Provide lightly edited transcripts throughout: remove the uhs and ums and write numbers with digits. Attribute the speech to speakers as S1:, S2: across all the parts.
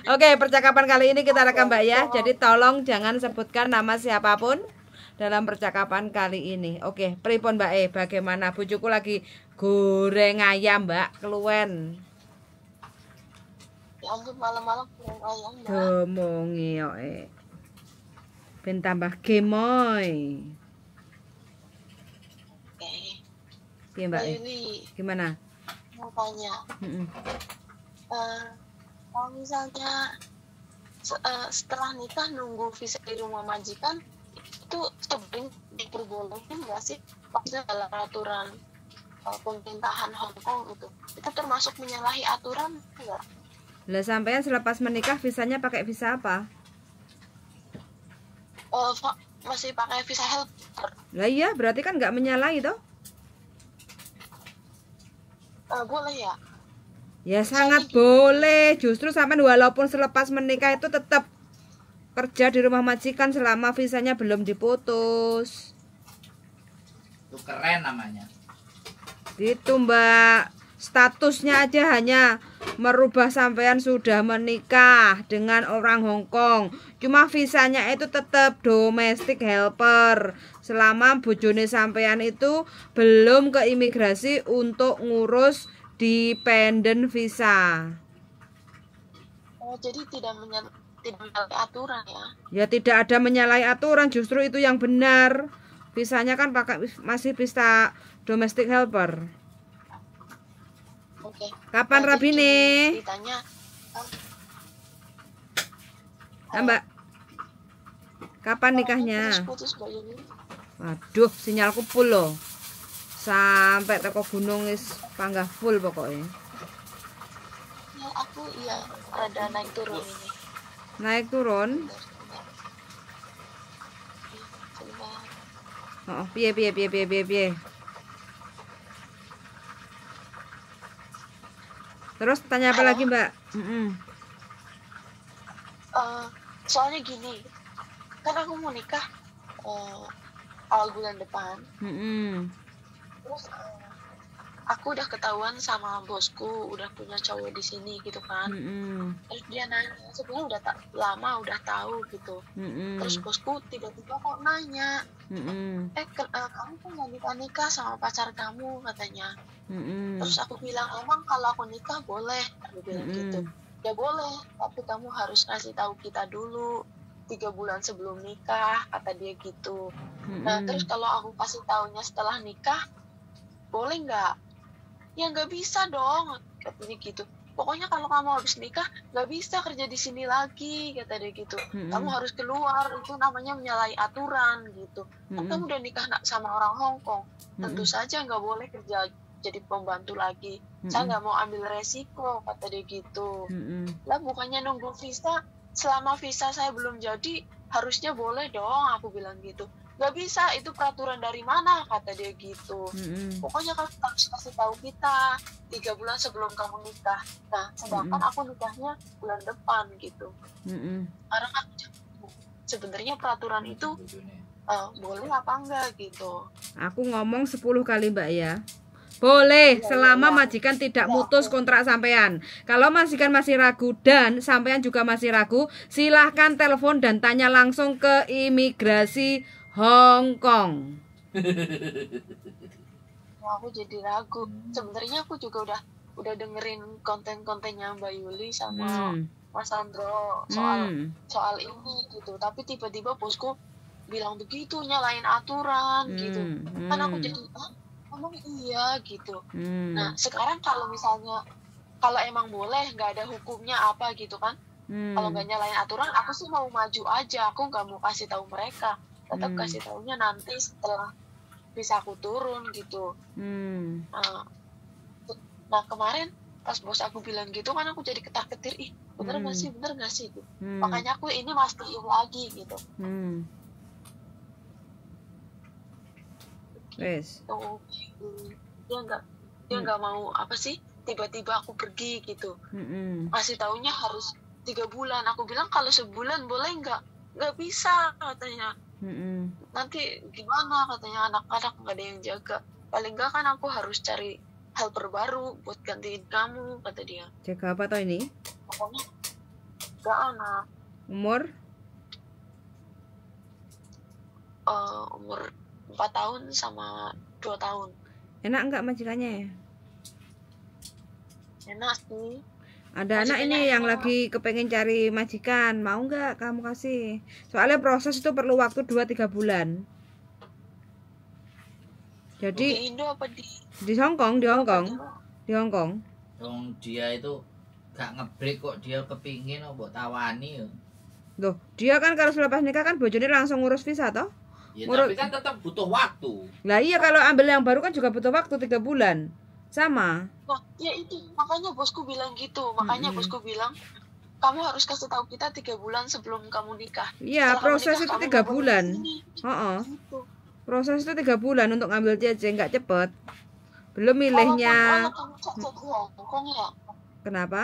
S1: Oke, percakapan kali ini kita rekam Mbak ya. Jadi tolong jangan sebutkan nama siapapun dalam percakapan kali ini. Oke, pripun Mbak bagaimana? Bujuku lagi goreng ayam Mbak, keluwen.
S2: Ya ampun, malam-malam goreng ayam Mbak.
S1: Gomongi yo ben tambah gemoy.
S2: Oke.
S1: Piye Mbak?
S2: Yuli,
S1: Gimana?
S2: mau tanya. Kalau misalnya setelah nikah nunggu visa di rumah majikan itu sebenarnya diperbolehkan nggak sih? Maksudnya dalam aturan pemerintahan Hong Kong itu termasuk menyalahi aturan enggak?
S1: Lah sampean selepas menikah visanya pakai visa apa?
S2: Masih pakai visa helper.
S1: Lah iya, berarti kan nggak menyalahi toh?
S2: Boleh ya?
S1: Ya sangat boleh. Justru sampean walaupun selepas menikah itu tetap kerja di rumah majikan selama visanya belum diputus.
S3: Itu keren namanya.
S1: Gitu Mbak. Statusnya aja hanya merubah sampean sudah menikah dengan orang Hong Kong. Cuma visanya itu tetap domestic helper. Selama bojone sampean itu belum ke imigrasi untuk ngurus dependent visa.
S2: Jadi tidak menyalahi aturan ya?
S1: Ya tidak ada menyalahi aturan, justru itu yang benar. Visanya kan pakai masih visa domestic helper.
S2: Oke.
S1: Kapan Rabine?
S2: Ditanya.
S1: Mbak. Kapan nikahnya?
S2: Putus Mbak Yuli.
S1: Waduh, sinyalku full loh. Sampai teko gunung is panggah full pokoknya.
S2: Ya aku rada naik turun ini.
S1: Naik turun? Oh, piye. Terus tanya apa lagi Mbak?
S2: Soalnya gini, kan aku mau nikah awal bulan depan. Terus aku udah ketahuan sama bosku udah punya cowok di sini gitu kan. Terus dia nanya, sebenarnya udah lama udah tahu gitu. Terus bosku tiba-tiba kok nanya, kamu kan mau nikah sama pacar kamu katanya. Terus aku bilang, emang kalau aku nikah boleh? Aku bilang gitu. Ya boleh, tapi kamu harus kasih tahu kita dulu 3 bulan sebelum nikah, kata dia gitu. Nah terus kalau aku kasih taunya setelah nikah, boleh nggak? Ya nggak bisa dong, katanya gitu. Pokoknya kalau kamu habis nikah nggak bisa kerja di sini lagi, kata dia gitu. Kamu harus keluar, itu namanya menyalahi aturan gitu. Kan kamu udah nikah sama orang Hong Kong, tentu saja nggak boleh kerja jadi pembantu lagi. Saya nggak mau ambil resiko, kata dia gitu. Lah bukannya nunggu visa, selama visa saya belum jadi harusnya boleh dong, aku bilang gitu. Nggak bisa, itu peraturan dari mana, kata dia gitu. Pokoknya kamu harus kasih tahu kita 3 bulan sebelum kamu nikah. Nah sedangkan aku nikahnya bulan depan gitu. Karena kan sebenarnya peraturan itu boleh apa enggak gitu.
S1: Aku ngomong 10 kali Mbak ya. Boleh, selama majikan tidak mutus kontrak sampean. Kalau majikan masih ragu dan sampean juga masih ragu, silahkan telepon dan tanya langsung ke imigrasi Hong Kong.
S2: Aku jadi ragu. Sebenarnya aku juga udah dengerin konten-kontennya Mbak Yuli sama Mas Andro soal ini gitu. Tapi tiba-tiba bosku bilang begitu, nyalain aturan gitu. Kan aku jadi emang iya gitu. Nah sekarang kalau misalnya kalau emang boleh nggak ada hukumnya apa gitu kan, kalau nggak nyalain aturan aku sih mau maju aja, aku nggak mau kasih tahu mereka, tetap kasih taunya nanti setelah bisa aku turun gitu. Nah kemarin pas bos aku bilang gitu kan aku jadi ketar-ketir, ih bener nggak sih gitu. Makanya aku ini mastiin lagi gitu.
S1: Wes.
S2: Dia nggak mau apa sih, tiba-tiba aku pergi gitu. Masih taunya harus 3 bulan. Aku bilang kalau sebulan boleh nggak bisa katanya. Nanti gimana katanya, anak-anak nggak ada yang jaga. Paling nggak kan aku harus cari helper baru buat gantiin kamu, kata dia.
S1: Jaga apa toh ini?
S2: Pokoknya 3 anak.
S1: Umur?
S2: Umur 4 tahun sama 2 tahun.
S1: Enak enggak majikannya ya?
S2: Enak sih.
S1: Ada anak ini yang lagi kepengen cari majikan, mau nggak kamu kasih? Soalnya proses itu perlu waktu 2-3 bulan. Jadi
S2: di Indo apa
S1: di Hong Kong, di Hong Kong, di Hong Kong.
S3: Dong dia itu gak ngebreak kok, dia kepingin kok tawani ya.
S1: Loh, dia kan kalau selepas nikah kan bojone langsung ngurus visa toh?
S3: Ya tapi kan tetap butuh waktu.
S1: Lah iya, kalau ambil yang baru kan juga butuh waktu 3 bulan. Sama.
S2: Nah, ya itu makanya bosku bilang gitu. Makanya bosku bilang kamu harus kasih tahu kita 3 bulan sebelum kamu nikah.
S1: Iya, proses itu 3 bulan.
S2: Gitu.
S1: Proses itu 3 bulan untuk ngambil CC, nggak cepet. Belum milihnya.
S2: Walaupun kamu CC di Hong Kong ya.
S1: Kenapa?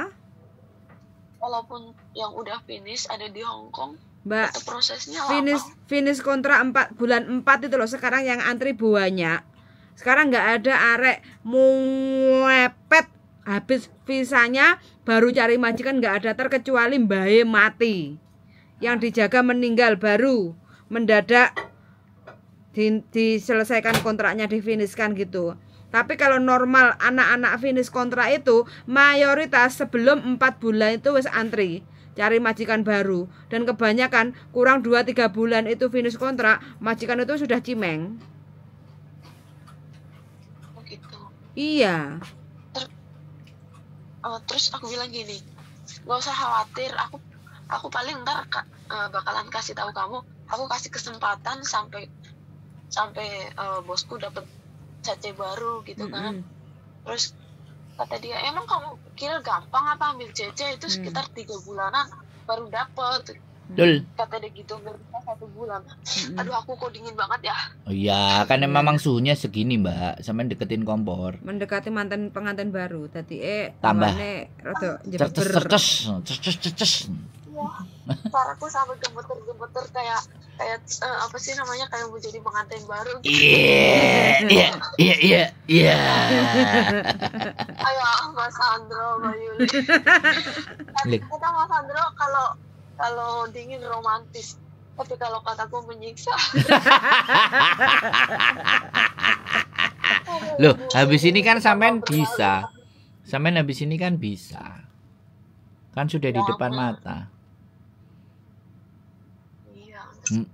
S2: Walaupun yang udah finish ada di Hong Kong,
S1: Mbak,
S2: tetap prosesnya lama.
S1: finish kontrak 4 bulan 4 itu loh. Sekarang yang antri banyak. Sekarang nggak ada arek muepet habis visanya baru cari majikan, nggak ada, terkecuali mbae mati yang dijaga meninggal baru mendadak diselesaikan kontraknya, difinishkan gitu. Tapi kalau normal anak-anak finish kontrak itu mayoritas sebelum 4 bulan itu wis antri cari majikan baru, dan kebanyakan kurang 2-3 bulan itu finish kontrak, majikan itu sudah cimeng.
S2: Gitu.
S1: Iya.
S2: Terus aku bilang gini, nggak usah khawatir, aku paling ntar bakalan kasih tahu kamu, aku kasih kesempatan sampai bosku dapat CC baru gitu kan. Terus kata dia, emang kamu kira gampang apa ambil CC itu sekitar 3 bulanan baru dapat. Kata dia gitu, baru 1 bulan. Aduh, aku kok dingin banget ya.
S4: Oh iya, kan memang suhunya segini mbak, sampai deketin kompor.
S1: Mendekati mantan pengantin baru, tadi
S4: tambah
S1: rada
S4: cerces.
S2: Suaraku sampai gemeter kayak apa sih namanya, kayak mau jadi pengantin baru gitu.
S4: Iya.
S2: Ayo Mas Sandro, Mbak Yuli. Kata Mas Sandro kalau dingin romantis, tapi kalau kataku menyiksa.
S4: Loh, habis ini kan sampean bisa. Sampean habis ini kan bisa. Kan sudah di depan mata.
S2: Iya.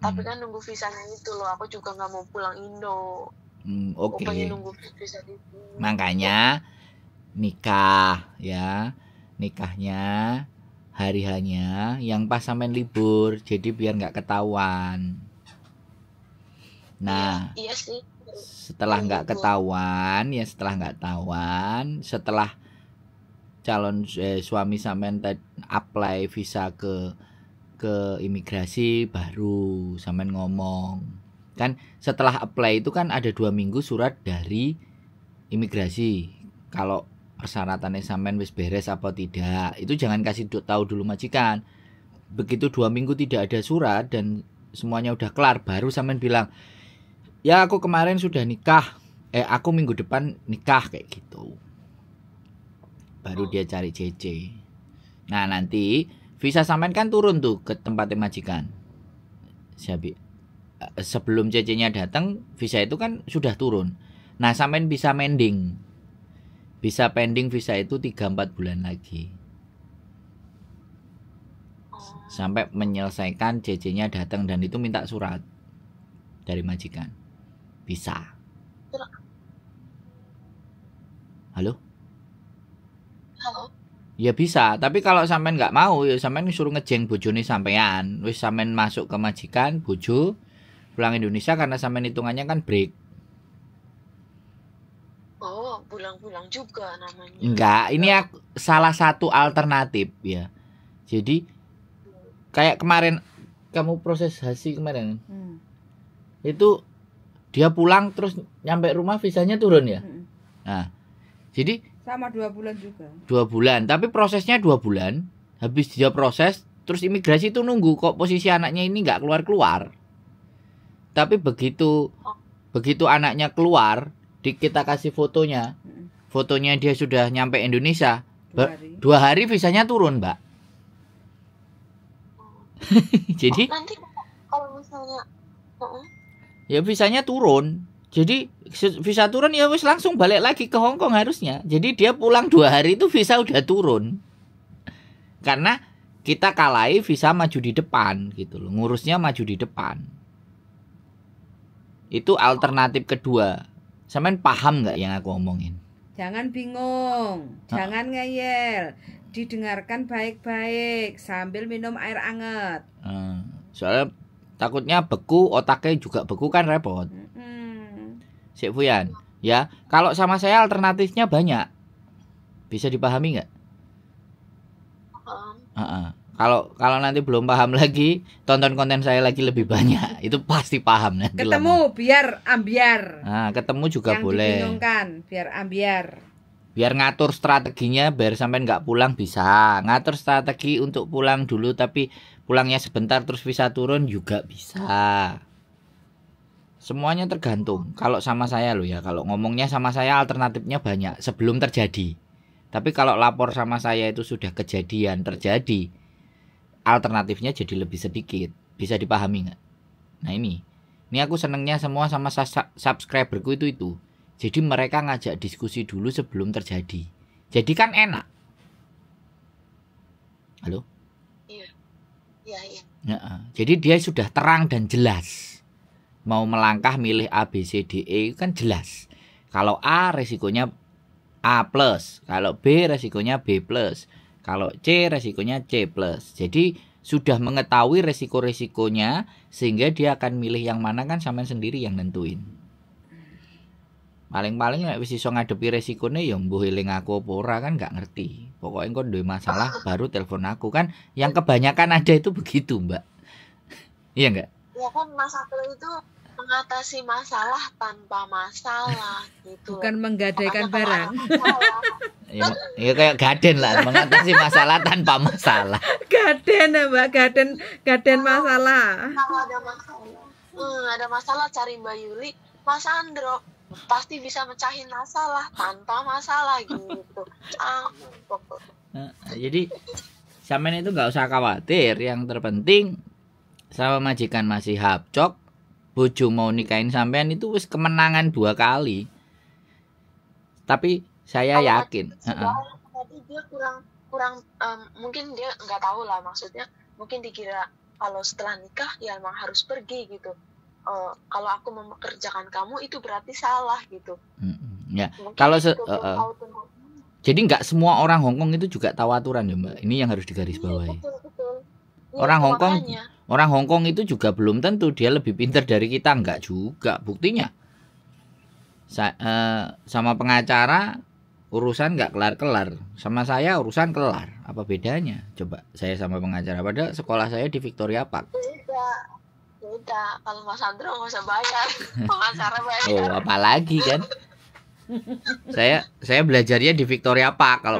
S2: Tapi kan nunggu visanya itu loh. Aku juga nggak mau pulang Indo.
S4: Oke.
S2: Nunggu visa di sini.
S4: Makanya nikah ya. Nikahnya hari hanya yang pas sampean libur, jadi biar nggak ketahuan. Nah,
S2: iya sih.
S4: Setelah nggak ketahuan, setelah calon suami sampean apply visa ke imigrasi, baru sampean ngomong. Kan setelah apply itu kan ada 2 minggu surat dari imigrasi. Kalau persyaratannya sampean wis beres apa tidak, itu jangan kasih tahu dulu majikan. Begitu 2 minggu tidak ada surat dan semuanya udah kelar, baru sampean bilang, ya aku kemarin sudah nikah, aku minggu depan nikah, kayak gitu. Baru dia cari CC. Nah nanti visa sampean kan turun tuh ke tempatnya majikan. Sebelum CC-nya datang, visa itu kan sudah turun. Nah sampean bisa mending. Bisa pending visa itu 3-4 bulan lagi. Sampai menyelesaikan CC-nya datang, dan itu minta surat dari majikan. Bisa. Halo? Ya bisa, tapi kalau sampean nggak mau, ya sampean suruh ngejeng bojone sampean. Wis sampean masuk ke majikan, bojo pulang Indonesia, karena sampean hitungannya kan break.
S2: Oh, pulang-pulang juga namanya.
S4: Enggak, ini salah satu alternatif ya. Jadi kayak kemarin kamu proses hasil kemarin, itu dia pulang terus nyampe rumah visanya turun ya. Nah, jadi
S1: sama 2 bulan juga.
S4: 2 bulan, tapi prosesnya 2 bulan. Habis dia proses, terus imigrasi itu nunggu kok posisi anaknya ini nggak keluar. Tapi begitu anaknya keluar, kita kasih fotonya dia sudah nyampe Indonesia, 2 hari visanya turun mbak. Jadi
S2: nanti kalau misalnya
S4: ya visanya turun. Jadi visa turun ya wis langsung balik lagi ke Hong Kong harusnya. Jadi dia pulang 2 hari itu visa udah turun. Karena kita kalahi visa maju di depan gitu loh. Ngurusnya maju di depan. Itu alternatif kedua. Sampean paham nggak yang aku omongin?
S1: Jangan bingung, jangan ngeyel. Didengarkan baik-baik sambil minum air anget.
S4: Soalnya takutnya beku, otaknya juga beku kan repot. Sik Fuyan, ya kalau sama saya alternatifnya banyak. Bisa dipahami nggak? Kalau nanti belum paham lagi, tonton konten saya lagi lebih banyak. Itu pasti paham nanti.
S1: Ketemu lama. Biar ambiar.
S4: Nah, ketemu juga
S1: yang
S4: boleh.
S1: Dibingungkan, biar ambiar.
S4: Biar ngatur strateginya biar sampai nggak pulang bisa. Ngatur strategi untuk pulang dulu tapi pulangnya sebentar terus bisa turun juga bisa. Semuanya tergantung. Kalau sama saya loh ya, kalau ngomongnya sama saya alternatifnya banyak sebelum terjadi. Tapi kalau lapor sama saya itu sudah kejadian terjadi, alternatifnya jadi lebih sedikit. Bisa dipahami nggak? Nah ini aku senengnya semua sama subscriberku itu. Jadi mereka ngajak diskusi dulu sebelum terjadi. Jadi kan enak. Halo?
S2: Iya.
S4: Jadi dia sudah terang dan jelas. Mau melangkah milih A, B, C, D, E kan jelas. Kalau A resikonya A+, kalau B resikonya B+, kalau C resikonya C+. Jadi sudah mengetahui resiko-resikonya sehingga dia akan milih yang mana kan sampean sendiri yang nentuin. Paling-paling nek wis iso ngadepi resikone ya mbuh eling aku apa ora kan gak ngerti. Pokoknya kok duwe masalah baru telepon aku kan. Yang kebanyakan ada itu begitu, Mbak. Iya enggak?
S2: Ya kan Mas Satrio itu mengatasi masalah tanpa masalah gitu.
S1: Bukan menggadaikan barang.
S4: Ya kayak gaden lah, mengatasi masalah tanpa masalah.
S1: Gaden ya Mbak, gaden masalah.
S2: Kalau ada masalah cari Mbak Yuli, Mas Andro pasti bisa mecahin masalah tanpa masalah gitu.
S4: Jadi sampean itu nggak usah khawatir. Yang terpenting sama majikan masih hapcok, bojo mau nikahin sampean itu wis kemenangan 2 kali. Tapi saya yakin.
S2: Tapi dia kurang mungkin dia nggak tahu lah maksudnya. Mungkin dikira kalau setelah nikah ya emang harus pergi gitu. Kalau aku mempekerjakan kamu itu berarti salah gitu.
S4: Ya, kalau jadi nggak semua orang Hongkong itu juga tahu aturan ya Mbak. Ini yang harus digarisbawahi.
S2: Betul.
S4: Orang Hongkong itu juga belum tentu dia lebih pintar dari kita, nggak juga. Buktinya sama pengacara urusan nggak kelar-kelar, sama saya urusan kelar. Apa bedanya? Coba saya sama pengacara. Padahal sekolah saya di Victoria Park.
S2: Beda. Kalau Mas Andro nggak usah bayar, pengacara bayar.
S4: Oh, apalagi kan? Saya belajarnya di Victoria Park. Kalau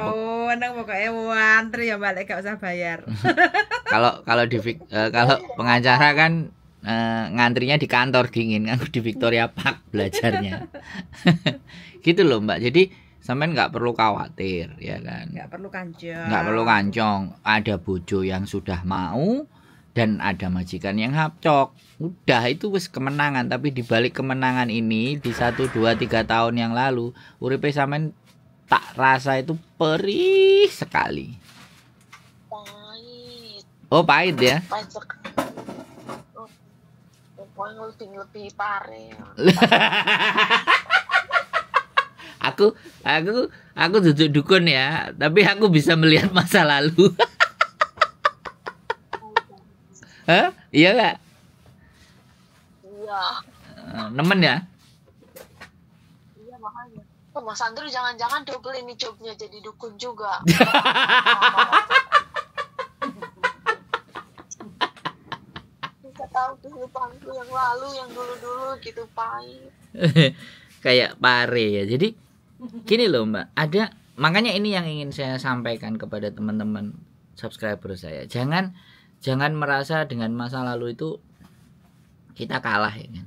S1: nang pokoknya wantri ya balik gak usah bayar.
S4: kalau pengacara kan ngantrinya di kantor dingin, aku di Victoria Park belajarnya. Gitu loh Mbak. Jadi sampean nggak perlu khawatir ya kan.
S1: Nggak perlu
S4: kancong. Ada bojo yang sudah mau dan ada majikan yang hapcok. Udah itu wis kemenangan. Tapi di balik kemenangan ini di 1, 2, 3 tahun yang lalu uripe sampean tak rasa itu perih sekali.
S2: Pahit.
S4: Oh pahit ya.
S2: Pahit sekali. Pokoknya lebih pare.
S4: Aku duduk dukun ya, tapi aku bisa melihat masa lalu. Hah? Iya gak?
S2: Iya.
S4: Nemen ya?
S2: Iya makanya. Mas Andro jangan-jangan double ini jobnya jadi dukun juga. Bisa tahu kehidupanku yang lalu, yang dulu-dulu gitu pahit.
S4: Kayak pare ya. Jadi gini loh Mbak, makanya ini yang ingin saya sampaikan kepada teman-teman subscriber saya. Jangan merasa dengan masa lalu itu kita kalah ya kan.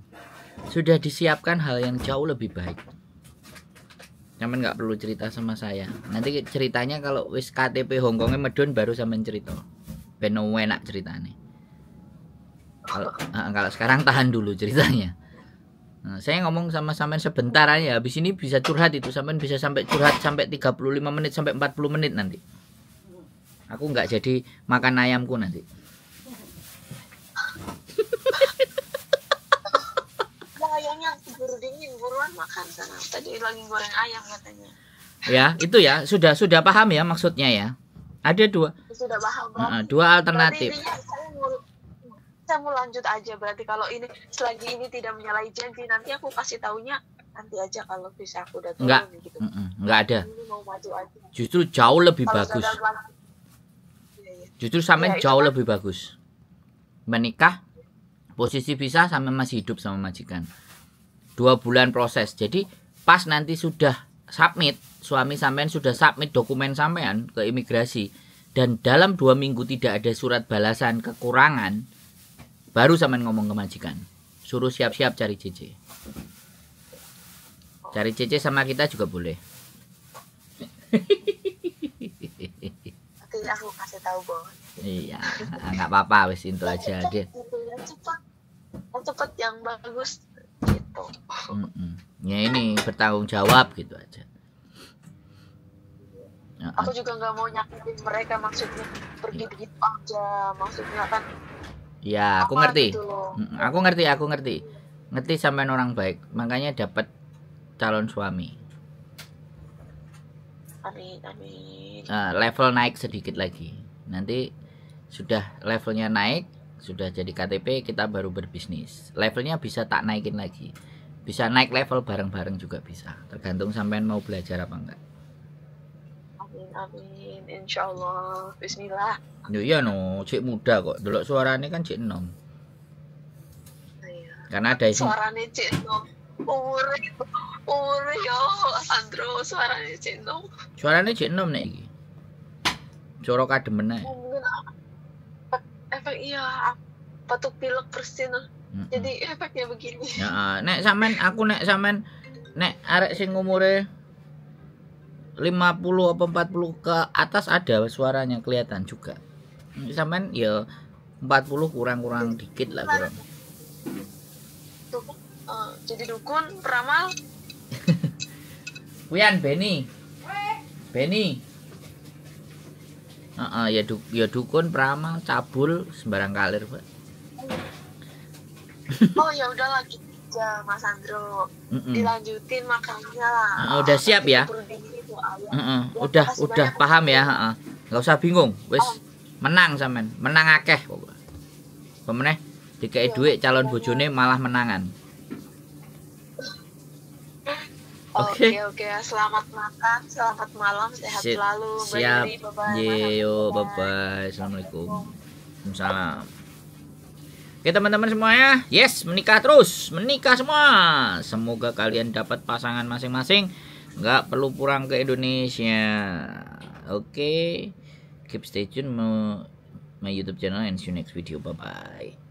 S4: Sudah disiapkan hal yang jauh lebih baik. Sampeyan nggak perlu cerita sama saya. Nanti ceritanya kalau wis KTP Hongkongnya medun baru sampeyan cerita. Ben enak ceritane. Kalau sekarang tahan dulu ceritanya. Nah, saya ngomong sama sampean sebentar aja, habis ini bisa curhat itu, sampean bisa sampai curhat sampai 35 menit sampai 40 menit nanti. Aku nggak jadi makan ayamku nanti.
S2: Ayamnya keburu dingin, buruan makan sana. Tadi lagi goreng ayam katanya.
S4: Ya, itu ya, sudah paham ya maksudnya ya. Ada dua.
S2: Sudah paham.
S4: Dua alternatif.
S2: Saya mau lanjut aja, berarti kalau ini selagi ini tidak menyalahi janji, nanti aku kasih taunya nanti aja kalau bisa aku udah turun gitu.
S4: Enggak ada.
S2: Ini mau maju aja.
S4: Justru jauh lebih
S2: Kalau
S4: bagus.
S2: Iya.
S4: Justru sampean jauh
S2: kan?
S4: lebih bagus. Menikah, posisi pisah sampai masih hidup sama majikan. 2 bulan proses. Jadi pas nanti sudah submit, suami sampean sudah submit dokumen sampean ke imigrasi dan dalam 2 minggu tidak ada surat balasan kekurangan, baru sampean ngomong ke majikan. Suruh siap-siap cari CC. Cari CC sama kita juga boleh.
S2: Nanti aku kasih tahu, Bos.
S4: Iya, nggak apa-apa, wis itu aja deh.
S2: Cepat yang bagus gitu.
S4: Ya ini bertanggung jawab gitu aja.
S2: Aku juga nggak mau nyakitin mereka, maksudnya pergi begitu aja, maksudnya kan.
S4: Ya, aku ngerti.
S2: Gitu
S4: Aku ngerti. Ngerti sampean orang baik, makanya dapat calon suami.
S2: Amin.
S4: Level naik sedikit lagi. Nanti sudah levelnya naik, sudah jadi KTP, kita baru berbisnis. Levelnya bisa tak naikin lagi. Bisa naik level bareng-bareng juga bisa. Tergantung sampean mau belajar apa enggak.
S2: Amin. Insyaallah. Bismillah.
S4: Iya no, cik muda kok. Delok suaranya kan cik enom.
S2: Iya.
S4: Karena ada isi.
S2: Suaranya cik enom. Umur yo, Sandro, suaranya cik enom.
S4: Suaranya cik enom nek iki. Coro kademen ae.
S2: Mungkin efek iya, batuk pilek persin. Jadi efeknya begini.
S4: Ya, nek sampean nek arek sing umure 50 apa 40 ke atas ada suaranya kelihatan juga. Sampean ya 40 kurang dikit lah kurang.
S2: Jadi dukun, peramal.
S4: Wian Beni. Ya dukun, peramal, cabul, sembarang kalir, Pak.
S2: Oh ya udahlah gitu aja, Mas Andro. Dilanjutin makannya lah.
S4: Udah siap ya? Udah paham ya, Nggak usah bingung, wis menang sampean, menang akeh pokoknya. Pemeneh dikai duit calon bojone malah menangan.
S2: Oke, selamat makan, selamat malam, sehat selalu.
S4: Siap.
S2: Bye-bye.
S4: Bye-bye. Assalamualaikum. Waalaikumsalam. Oke teman-teman semuanya, yes, menikah terus, menikah semua. Semoga kalian dapat pasangan masing-masing, nggak perlu pulang ke Indonesia. Oke, keep stay tune my YouTube channel and see you next video. Bye bye.